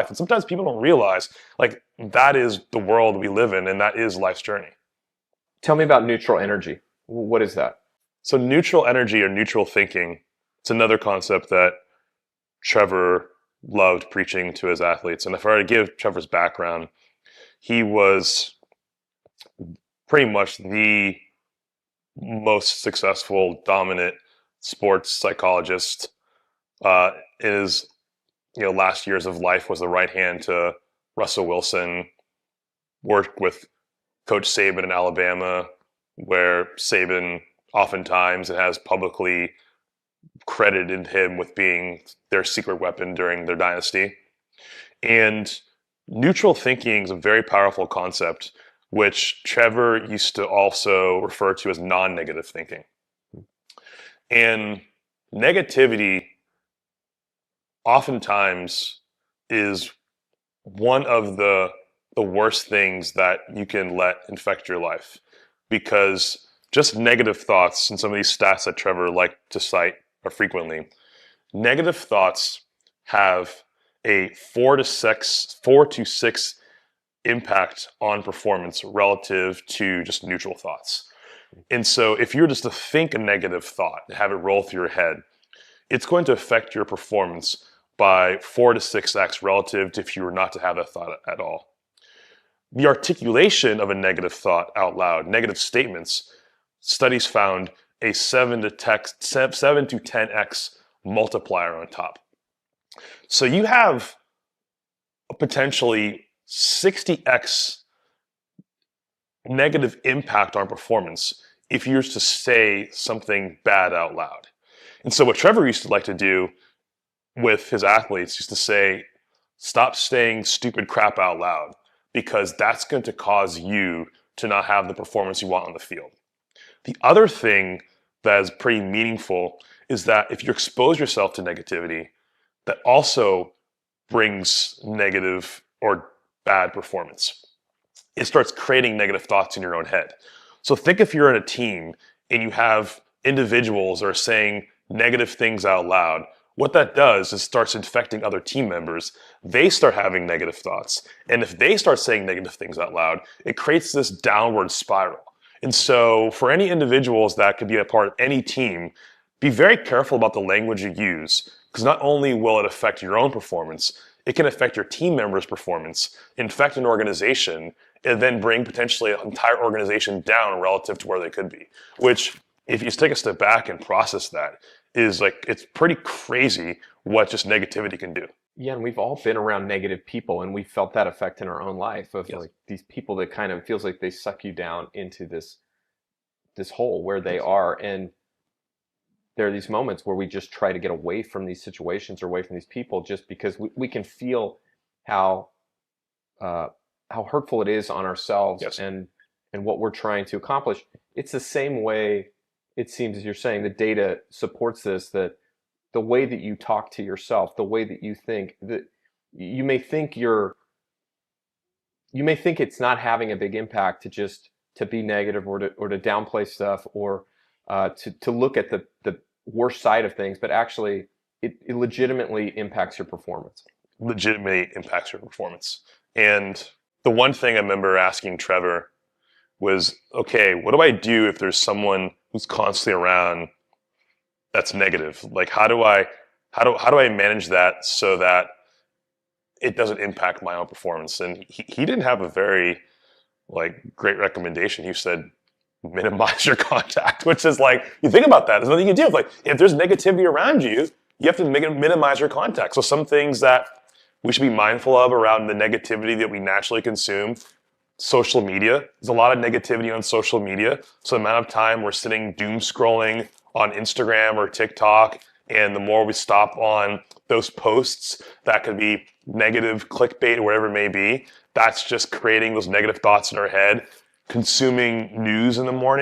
life. And sometimes people don't realize, like, that is the world we live in, and that is life's journey. Tell me about neutral energy. What is that? So neutral energy or neutral thinking, it's another concept that Trevor loved preaching to his athletes. And if I were to give Trevor's background, he was pretty much the most successful, dominant sports psychologist. In his last years of life was the right hand to Russell Wilson, worked with Coach Saban in Alabama, where Saban oftentimes has publicly credited him with being their secret weapon during their dynasty. And neutral thinking is a very powerful concept, which Trevor used to also refer to as non-negative thinking. And negativity oftentimes is one of the worst things that you can let infect your life, because just negative thoughts, and some of these stats that Trevor liked to cite frequently, negative thoughts have a 4 to 6 impact on performance relative to just neutral thoughts. And so if you're just to think a negative thought and have it roll through your head, it's going to affect your performance by 4 to 6x relative to if you were not to have that thought at all. The articulation of a negative thought out loud, negative statements, studies found a 7 to 10x multiplier on top. So you have a potentially 60x negative impact on performance if you were to say something bad out loud. And so what Trevor used to like to do with his athletes used to say, stop saying stupid crap out loud, because that's going to cause you to not have the performance you want on the field. The other thing that is pretty meaningful is that if you expose yourself to negativity, that also brings negative or bad performance. It starts creating negative thoughts in your own head. So think if you're in a team and you have individuals that are saying negative things out loud, what that does is starts infecting other team members. They start having negative thoughts. And if they start saying negative things out loud, it creates this downward spiral. And so for any individuals that could be a part of any team, be very careful about the language you use, because not only will it affect your own performance, it can affect your team members' performance, infect an organization, and then bring potentially an entire organization down relative to where they could be. Which, if you take a step back and process that, is like, it's pretty crazy what just negativity can do. Yeah, and we've all been around negative people, and we felt that effect in our own life of like these people that kind of feels like they suck you down into this hole where they are. And there are these moments where we just try to get away from these situations or away from these people, just because we can feel how hurtful it is on ourselves and what we're trying to accomplish. It's the same way, it seems, as you're saying, the data supports this, that the way that you talk to yourself, the way that you think, that you may think it's not having a big impact to be negative or to downplay stuff or to look at the worst side of things, but actually it legitimately impacts your performance. Legitimately impacts your performance. And the one thing I remember asking Trevor was, okay, what do I do if there's someone who's constantly around that's negative? Like, how do I manage that so that it doesn't impact my own performance? And he didn't have a very great recommendation. He said, minimize your contact, which is like, you think about that, there's nothing you can do. Like, if there's negativity around you, you have to minimize your contact. So some things that we should be mindful of around the negativity that we naturally consume. Social media. There's a lot of negativity on social media. So the amount of time we're sitting doom scrolling on Instagram or TikTok, and the more we stop on those posts that could be negative clickbait or whatever it may be, that's just creating those negative thoughts in our head. Consuming news in the morning